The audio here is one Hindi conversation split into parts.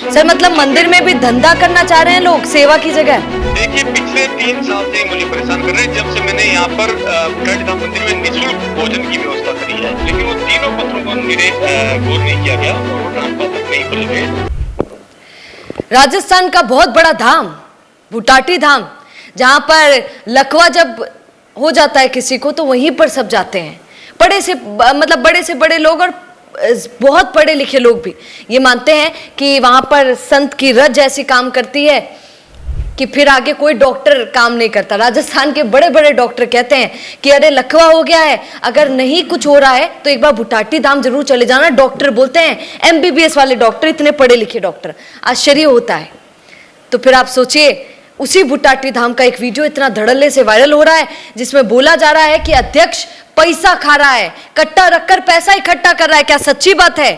सर मतलब मंदिर में भी धंधा करना चाह रहे हैं लोग सेवा की जगह। देखिए पिछले 3 साल से मुझे परेशान कर रहे हैं जब से मैंने यहाँ पर बुटाटी धाम मंदिर में निःशुल्क भोजन की व्यवस्था करी है, लेकिन वो तीनों पत्रों को मेरे गौर नहीं किया गया और वो दान पात्र नहीं खुले गए। राजस्थान का बहुत बड़ा धाम बुटाटी धाम, जहां पर लकवा जब हो जाता है किसी को तो वहीं पर सब जाते हैं। बड़े से बड़े लोग और बहुत पढ़े लिखे लोग भी ये मानते हैं कि वहां पर संत की रज ऐसी काम करती है कि फिर आगे कोई डॉक्टर काम नहीं करता। राजस्थान के बड़े बड़े डॉक्टर कहते हैं कि अरे लकवा हो गया है, अगर नहीं कुछ हो रहा है तो एक बार बुटाटी धाम जरूर चले जाना। डॉक्टर बोलते हैं, एमबीबीएस वाले डॉक्टर, इतने पढ़े लिखे डॉक्टर, आश्चर्य होता है। तो फिर आप सोचिए उसी बुटाटी धाम का एक वीडियो इतना धड़ल्ले से वायरल हो रहा है जिसमें बोला जा रहा है कि अध्यक्ष पैसा खा रहा है, कट्टा रखकर पैसा इकट्ठा कर रहा है। क्या सच्ची बात है?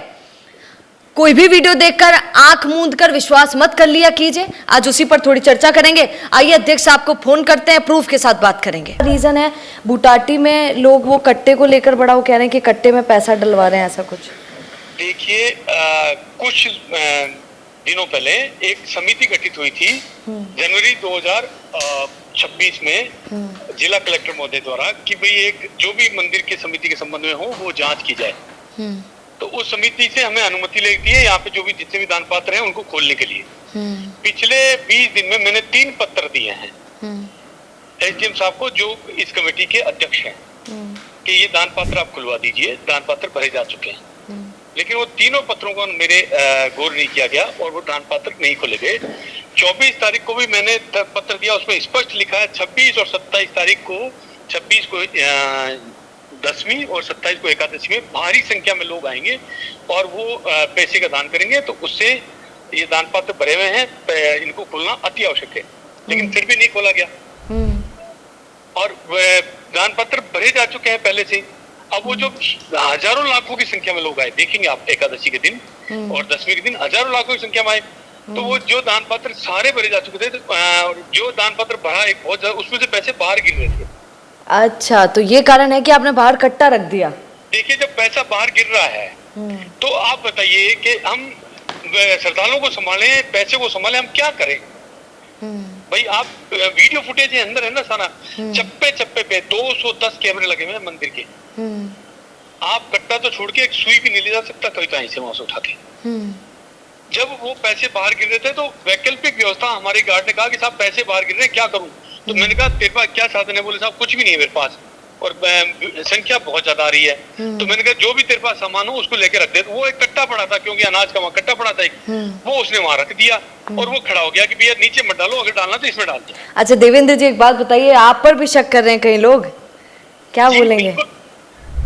कोई भी वीडियो देखकर आंख मूंद कर विश्वास मत कर लिया कीजिए। आज उसी पर थोड़ी चर्चा करेंगे। आइए अध्यक्ष साहब को फोन करते हैं, प्रूफ के साथ बात करेंगे। रीजन है बुटाटी में लोग वो कट्टे को लेकर बड़ा वो कह रहे हैं कि कट्टे में पैसा डलवा रहे हैं, ऐसा कुछ। देखिए कुछ दिनों पहले एक समिति गठित हुई थी जनवरी 2026 में जिला कलेक्टर महोदय द्वारा कि भाई एक जो भी मंदिर की समिति के संबंध में हो वो जांच की जाए। तो उस समिति से हमें अनुमति लेती है यहाँ पे जो भी जितने भी दान पात्र हैं उनको खोलने के लिए। पिछले 20 दिन में मैंने 3 पत्र दिए हैं एसडीएम साहब को जो इस कमेटी के अध्यक्ष हैं कि ये दान पात्र आप खुलवा दीजिए। दान पात्र भरे जा चुके हैं, लेकिन वो तीनों पत्रों को मेरे गौर नहीं किया गया और वो दान पात्र नहीं खोले गए। 24 तारीख को भी मैंने पत्र दिया, उसमें स्पष्ट लिखा है 26 और 27 तारीख को, 26 को 10वीं और 27 को एकादशी में भारी संख्या में लोग आएंगे और वो पैसे का दान करेंगे। तो उससे ये दान पात्र भरे हुए हैं, इनको खोलना अति आवश्यक है, लेकिन फिर भी नहीं खोला गया और दान पत्र भरे जा चुके हैं पहले से। अब वो जो हजारों लाखों की संख्या में लोग आए, देखेंगे आप एकादशी के दिन और 10वीं के दिन हजारों लाखों की संख्या में आए, तो वो जो दान पत्र सारे भरे जा चुके थे। तो जो दान पत्र भरा एक बहुत ज्यादा, उसमें से पैसे बाहर गिर रहे थे। अच्छा, तो ये कारण है कि आपने बाहर कट्टा रख दिया। देखिए जब पैसा बाहर गिर रहा है तो आप बताइए कि हम श्रद्धालुओं को संभाले, पैसे को संभाले, हम क्या करें? भाई आप वीडियो फुटेज अंदर है ना सारा, चप्पे चप्पे पे 210 कैमरे लगे हुए हैं मंदिर के। आप कट्टा तो छोड़ के एक सुई भी नहीं ले जा सकता कभी कहीं से वहां से उठा के। जब वो पैसे बाहर गिर रहे थे तो वैकल्पिक व्यवस्था हमारे गार्ड ने कहा कि साहब पैसे बाहर गिर रहे हैं, क्या करूं? तो मैंने कहा तेरे पास क्या साधन है? बोले साहब कुछ भी नहीं है मेरे पास और संख्या बहुत ज्यादा आ रही है। तो मैंने कहा जो भी तेरे पास सामान हो उसको लेके रख दे। तो वो एक कट्टा पड़ा था, क्योंकि अनाज का वहां कट्टा पड़ा था एक, वो उसने वहां रख दिया और वो खड़ा हो गया कि भैया नीचे मत डालो, अगर डालना तो इसमें डाल दो। अच्छा देवेंद्र जी, एक बात बताइए, आप पर भी शक कर रहे हैं कई लोग, क्या बोलेंगे?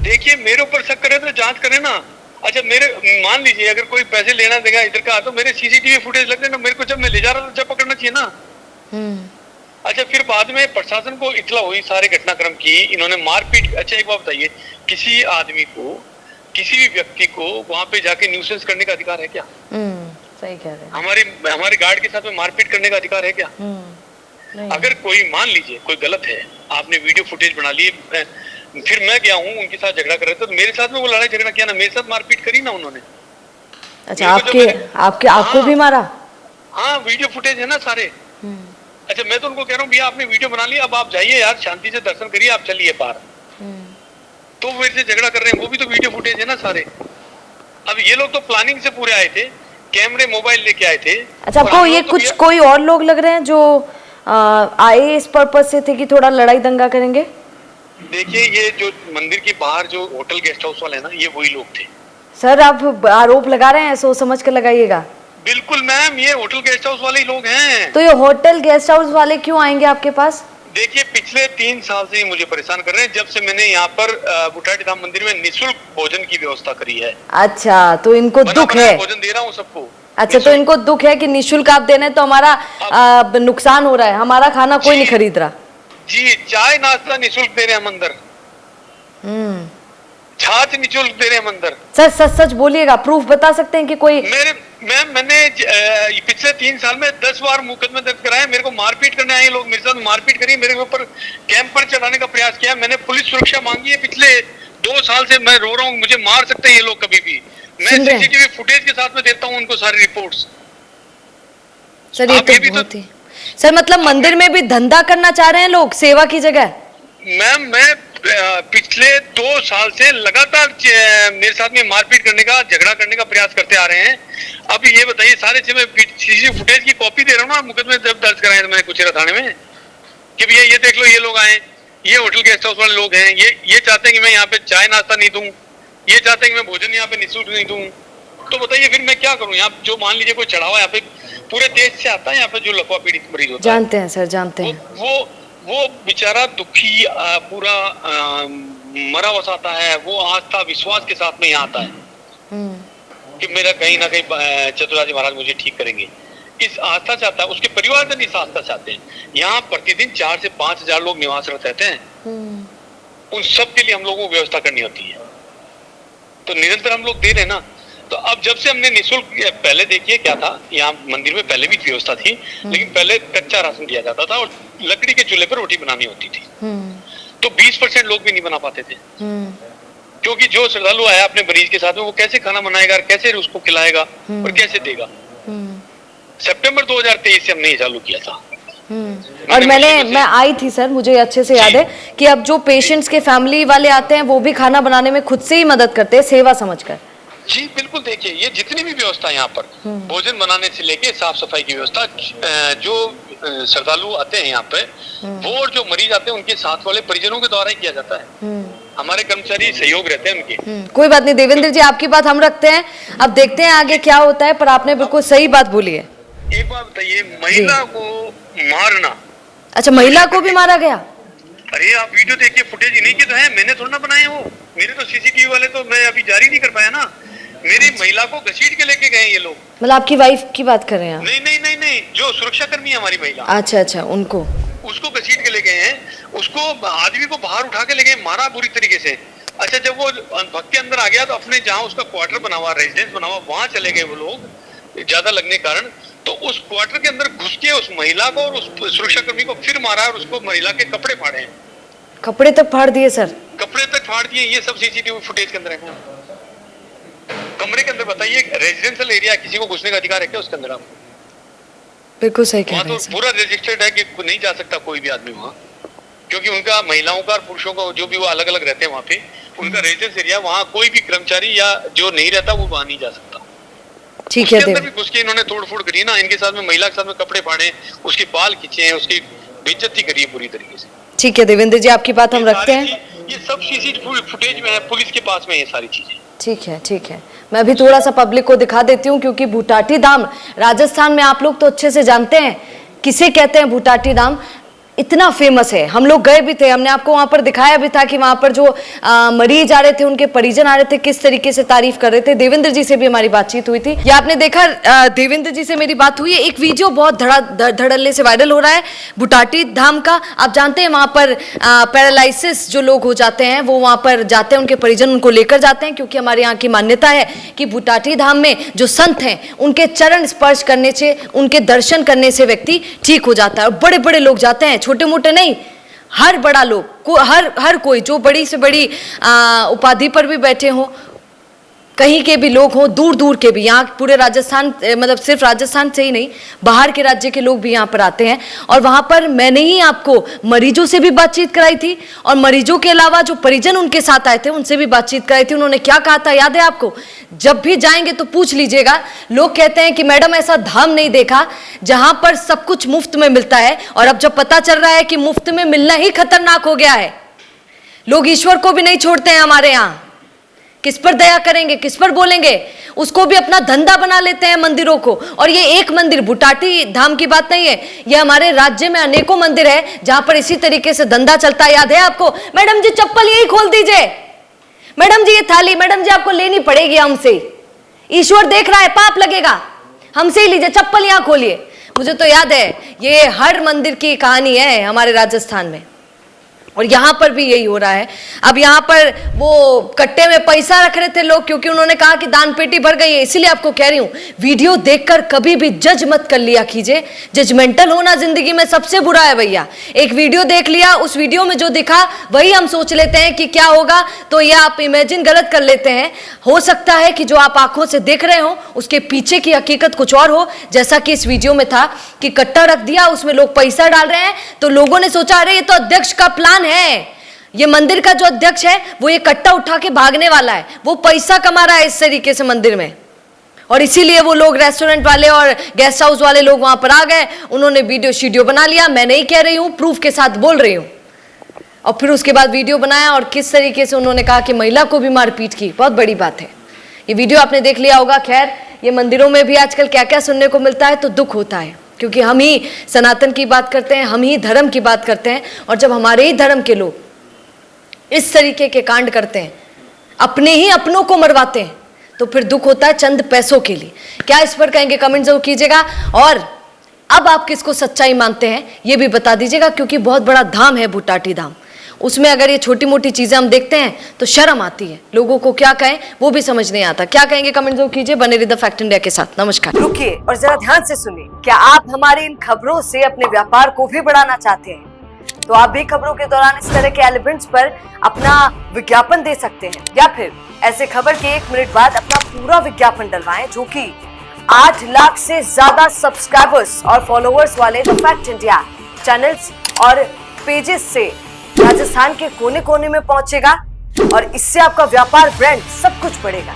देखिए मेरे ऊपर शक करे तो जांच करें ना। अच्छा मेरे मान लीजिए अगर कोई पैसे लेना देगा इधर का, तो मेरे सीसीटीवी फुटेज लग ना, मेरे को जब मैं ले जा रहा था जब पकड़ना चाहिए ना। अच्छा फिर बाद में प्रशासन को इतला हुई सारे घटनाक्रम की, इन्होंने मारपीट। अच्छा एक बात बताइए, किसी आदमी को, किसी भी व्यक्ति को वहां पे जाके न्यूसेंस करने का अधिकार है क्या? सही कह रहे हैं। हमारे गार्ड के साथ में मारपीट करने का अधिकार है क्या? अगर कोई मान लीजिए कोई गलत है, आपने वीडियो फुटेज बना ली, फिर मैं गया हूँ उनके साथ झगड़ा कर रहे थे, तो मेरे साथ में वो लड़ाई झगड़ा किया ना, मेरे साथ मारपीट करी ना उन्होंने। अच्छा आपको भी मारा? हाँ वीडियो फुटेज है ना सारे। अच्छा मैं तो उनको कह रहा हूँ भैया आपने वीडियो बना ली, अब आप जाइए यार, शांति से दर्शन करिए, आप चलिए पार। तो मेरे से झगड़ा कर रहे हैं, वो भी तो वीडियो फुटेज है ना सारे। अब ये लोग तो प्लानिंग से पूरे आए थे, कैमरे मोबाइल लेके आए थे। अच्छा आपको ये कुछ कोई और लोग लग रहे हैं जो आए इस पर्पज से थे कि थोड़ा लड़ाई दंगा करेंगे? देखिए ये जो मंदिर के बाहर जो होटल गेस्ट हाउस वाले हैं ना, ये वही लोग थे। सर आप आरोप लगा रहे हैं, सोच समझ कर लगाइएगा। बिल्कुल मैम, ये होटल गेस्ट हाउस वाले ही लोग हैं। तो ये होटल गेस्ट हाउस वाले क्यों आएंगे आपके पास? देखिए पिछले 3 साल से मुझे परेशान कर रहे हैं जब से मैंने यहाँ पर बुटाटी धाम मंदिर में निःशुल्क भोजन की व्यवस्था करी है। अच्छा तो इनको दुख है? भोजन दे रहा हूँ सबको। अच्छा तो इनको दुख है कि निःशुल्क आप दे रहे हैं तो हमारा नुकसान हो रहा है, हमारा खाना कोई नहीं खरीद रहा। जी चाय नाश्ता निःशुल्क दे रहे हैं हम अंदर, छाछ निःशुल्क दे रहे हैं हम अंदर। सच सच बोलिएगा, प्रूफ बता सकते हैं कि कोई? मैंने पिछले 3 साल में 10 बार मुकदमे दर्ज कराए। मेरे को मारपीट करने आए लोग, मेरे साथ मारपीट करी, मेरे ऊपर कैंपर चढ़ाने का प्रयास किया। मैंने पुलिस सुरक्षा मांगी है, पिछले 2 साल से मैं रो रहा हूँ, मुझे मार सकते हैं ये लोग कभी भी। मैं सीसीटीवी फुटेज के साथ में देता हूँ उनको सारी रिपोर्ट्स। सर ये आप तो भी बहुत ही सर, मतलब मंदिर में भी धंधा करना चाह रहे हैं लोग सेवा की जगह। मैम मैं पिछले 2 साल से लगातार मेरे साथ में मारपीट करने का, झगड़ा करने का प्रयास करते आ रहे हैं। अब ये बताइए, सारे मैं सीसीटीवी फुटेज की कॉपी दे रहा हूँ ना, मुकदमे जब दर्ज कराए थे मैंने कुचेरा थाने में कि भैया ये देख लो, ये लोग आए, ये होटल गेस्ट हाउस वाले लोग हैं, ये चाहते हैं कि मैं यहाँ पे चाय नाश्ता नहीं दूं, ये चाहते हैं कि मैं भोजन यहाँ पे निःशुल्क नहीं दूं। तो बताइए फिर मैं क्या करूँ? यहाँ जो मान लीजिए कोई चढ़ावा यहाँ पे पूरे देश से आता है, यहाँ पे जो लकवा पीड़ित मरीज होता है, जानते हैं सर, जानते हैं। वो बेचारा दुखी पूरा मरा वसाता है, वो आस्था विश्वास के साथ में यहाँ आता है कि मेरा कहीं ना कहीं चतुराजी महाराज मुझे ठीक करेंगे, इस आस्था चाहता है, उसके परिवारजन इस आस्था चाहते हैं। यहाँ प्रतिदिन 4 से 5 हजार लोग निवासरत रहते हैं, उन सब के लिए हम लोगों को व्यवस्था करनी होती है, तो निरंतर हम लोग दे रहे हैं ना। तो अब जब से हमने निःशुल्क, पहले देखिए क्या था, यहाँ मंदिर में पहले भी व्यवस्था थी, लेकिन पहले कच्चा राशन दिया जाता था और लकड़ी के चूल्हे पर रोटी बनानी होती थी, तो 20% लोग भी नहीं बना पाते थे, क्योंकि जो श्रद्धालु आया अपने मरीज के साथ में, वो कैसे खाना बनाएगा, कैसे उसको खिलाएगा और कैसे देगा। सितंबर 2023 से हमने ये चालू किया था। और मैं आई थी सर, मुझे अच्छे से याद है कि अब जो पेशेंट्स के फैमिली वाले आते हैं वो भी खाना बनाने में खुद से ही मदद करते हैं, सेवा समझकर। जी बिल्कुल, देखिए ये जितनी भी व्यवस्था है यहाँ पर, भोजन बनाने से लेके साफ सफाई की व्यवस्था, जो श्रद्धालु आते हैं यहाँ पे, वो और जो मरीज आते हैं उनके साथ वाले परिजनों के द्वारा ही किया जाता है। हमारे कर्मचारी सहयोग रहते हैं उनके। कोई बात नहीं देवेंद्र जी, आपकी बात हम रखते हैं, अब देखते हैं आगे क्या होता है, पर आपने बिल्कुल सही बात बोली है। एक बात बताइए, महिला को मारना। अच्छा, महिला को भी मारा गया? अरे आप वीडियो देखिए, फुटेज इन्हीं की तो है, मैंने थोड़ा ना बनाए वो, मेरे तो सीसीटीवी वाले तो मैं अभी जारी नहीं कर पाया ना। मेरी महिला को घसीट के लेके गए ये लोग। मतलब आपकी वाइफ की बात कर रहे हैं आप? नहीं, जो सुरक्षा कर्मी है हमारी महिला। अच्छा, उनको, उसको घसीट के ले गए हैं, उसको आदमी को बाहर उठा के ले गए, मारा बुरी तरीके से। अच्छा, जब वो भक्त के अंदर आ गया तो अपने जहाँ उसका क्वार्टर बना हुआ, रेजिडेंस बना हुआ, वहां चले गए वो लोग, ज्यादा लगने के कारण। तो उस क्वार्टर के अंदर घुस के उस महिला को और उस सुरक्षा कर्मी को फिर मारा और उसको महिला के कपड़े फाड़े हैं। कपड़े तक फाड़ दिए सर? कपड़े तक फाड़ दिए, ये सब सीसीटीवी फुटेज के अंदर है। कमरे के अंदर बताइए, रेजिडेंशियल एरिया, किसी को घुसने का अधिकार है क्या उसके अंदर? आप बिल्कुल सही कह रहे हैं तो पूरा रजिस्टर्ड है कि नहीं जा सकता कोई भी आदमी वहाँ, क्योंकि उनका महिलाओं का और पुरुषों का जो भी वो अलग अलग रहते हैं वहाँ पे, उनका रेजिडेंस एरिया, वहाँ कोई भी कर्मचारी या जो नहीं रहता वो वहाँ नहीं जा सकता। ठीक है, अंदर भी घुस के इन्होंने तोड़फोड़ करी ना, इनके साथ में महिला के साथ में कपड़े फाड़े, उसके बाल खींचे हैं, उसकी बेइज्जती करी है पूरी तरीके से। ठीक है देवेंद्र जी, आपकी बात हम रखते हैं। ये सब सीसीटीवी फुटेज में है, पुलिस के पास में ये सारी चीजें। ठीक है, मैं अभी थोड़ा सा पब्लिक को दिखा देती हूँ, क्योंकि भुटाटी धाम राजस्थान में आप लोग तो अच्छे से जानते हैं किसे कहते हैं। भुटाटी धाम इतना फेमस है, हम लोग गए भी थे, हमने आपको वहां पर दिखाया भी था कि वहां पर जो मरीज आ रहे थे, उनके परिजन आ रहे थे, किस तरीके से तारीफ कर रहे थे। देवेंद्र जी से भी हमारी बातचीत हुई थी, ये आपने देखा, देवेंद्र जी से मेरी बात हुई है। एक वीडियो बहुत धड़ल्ले से वायरल हो रहा है भुटाटी धाम का। आप जानते हैं वहां पर पैरालिसिस जो लोग हो जाते हैं वो वहां पर जाते हैं, उनके परिजन उनको लेकर जाते हैं, क्योंकि हमारे यहाँ की मान्यता है कि भुटाटी धाम में जो संत हैं उनके चरण स्पर्श करने से, उनके दर्शन करने से व्यक्ति ठीक हो जाता है। और बड़े बड़े लोग जाते हैं, छोटे मोटे नहीं, हर बड़ा लोग, हर कोई जो बड़ी से बड़ी उपाधि पर भी बैठे हो, कहीं के भी लोग हों, दूर दूर के भी, यहाँ पूरे राजस्थान, मतलब सिर्फ राजस्थान से ही नहीं, बाहर के राज्य के लोग भी यहाँ पर आते हैं। और वहाँ पर मैंने ही आपको मरीजों से भी बातचीत कराई थी, और मरीजों के अलावा जो परिजन उनके साथ आए थे उनसे भी बातचीत कराई थी। उन्होंने क्या कहा था याद है आपको? जब भी जाएंगे तो पूछ लीजिएगा, लोग कहते हैं कि मैडम ऐसा धाम नहीं देखा जहाँ पर सब कुछ मुफ्त में मिलता है। और अब जब पता चल रहा है कि मुफ्त में मिलना ही खतरनाक हो गया है, लोग ईश्वर को भी नहीं छोड़ते हैं हमारे यहाँ। किस पर दया करेंगे, किस पर बोलेंगे, उसको भी अपना धंधा बना लेते हैं मंदिरों को। और ये एक मंदिर भुटाटी धाम की बात नहीं है, ये हमारे राज्य में अनेकों मंदिर है जहां पर इसी तरीके से धंधा चलता है। याद है आपको? मैडम जी चप्पल यही खोल दीजिए, मैडम जी ये थाली, मैडम जी आपको लेनी पड़ेगी हमसे, ईश्वर देख रहा है, पाप लगेगा, हमसे ही लीजिए, चप्पल यहां खोलिए। मुझे तो याद है, ये हर मंदिर की कहानी है हमारे राजस्थान में। और यहाँ पर भी यही हो रहा है। अब यहाँ पर वो कट्टे में पैसा रख रहे थे लोग, क्योंकि उन्होंने कहा कि दान पेटी भर गई है। इसीलिए आपको कह रही हूँ, वीडियो देखकर कभी भी जज मत कर लिया कीजिए। जजमेंटल होना जिंदगी में सबसे बुरा है भैया। एक वीडियो देख लिया, उस वीडियो में जो दिखा वही हम सोच लेते हैं कि क्या होगा, तो ये आप इमेजिन गलत कर लेते हैं। हो सकता है कि जो आप आंखों से देख रहे हो उसके पीछे की हकीकत कुछ और हो, जैसा कि इस वीडियो में था कि कट्टा रख दिया, उसमें लोग पैसा डाल रहे हैं, तो लोगों ने सोचा अरे ये तो अध्यक्ष का प्लान है, ये मंदिर का जो अध्यक्ष है वो ये कट्टा उठा के भागने वाला है, वो पैसा कमा रहा है इस तरीके से मंदिर में। और इसीलिए वो लोग, रेस्टोरेंट वाले और गेस्ट हाउस वाले लोग वहां पर आ गए, उन्होंने वीडियो शीडियो बना लिया। मैं नहीं कह रही हूं, प्रूफ के साथ बोल रही हूं। और फिर उसके बाद वीडियो बनाया और किस तरीके से उन्होंने कहा कि महिला को भी मारपीट की। बहुत बड़ी बात है, ये वीडियो आपने देख लिया होगा। खैर, ये मंदिरों में भी आजकल क्या क्या सुनने को मिलता है, तो दुख होता है, क्योंकि हम ही सनातन की बात करते हैं, हम ही धर्म की बात करते हैं, और जब हमारे ही धर्म के लोग इस तरीके के कांड करते हैं, अपने ही अपनों को मरवाते हैं, तो फिर दुख होता है चंद पैसों के लिए। क्या इस पर कहेंगे, कमेंट जरूर कीजिएगा। और अब आप किसको सच्चाई मानते हैं ये भी बता दीजिएगा, क्योंकि बहुत बड़ा धाम है भुटाटी धाम। उसमें अगर ये छोटी मोटी चीजें हम देखते हैं तो शर्म आती है, लोगों को क्या कहें वो भी समझ नहीं आता। क्या कहेंगे कमेंट जरूर कीजिए। बने रहिए द फैक्ट इंडिया के साथ। नमस्कार। रुकिए और जरा ध्यान से सुनिए। क्या आप हमारी इन खबरों से अपने व्यापार को भी बढ़ाना चाहते हैं? तो आप भी खबरों के दौरान इस तरह के एलिमेंट्स पर अपना विज्ञापन दे सकते हैं, या फिर ऐसे खबर के 1 मिनट बाद अपना पूरा विज्ञापन डलवाएं, जो कि 8 लाख से ज्यादा सब्सक्राइबर्स और फॉलोअर्स वाले द फैक्ट इंडिया चैनल्स और पेजेस से राजस्थान के कोने कोने में पहुंचेगा, और इससे आपका व्यापार, ब्रांड सब कुछ बढ़ेगा।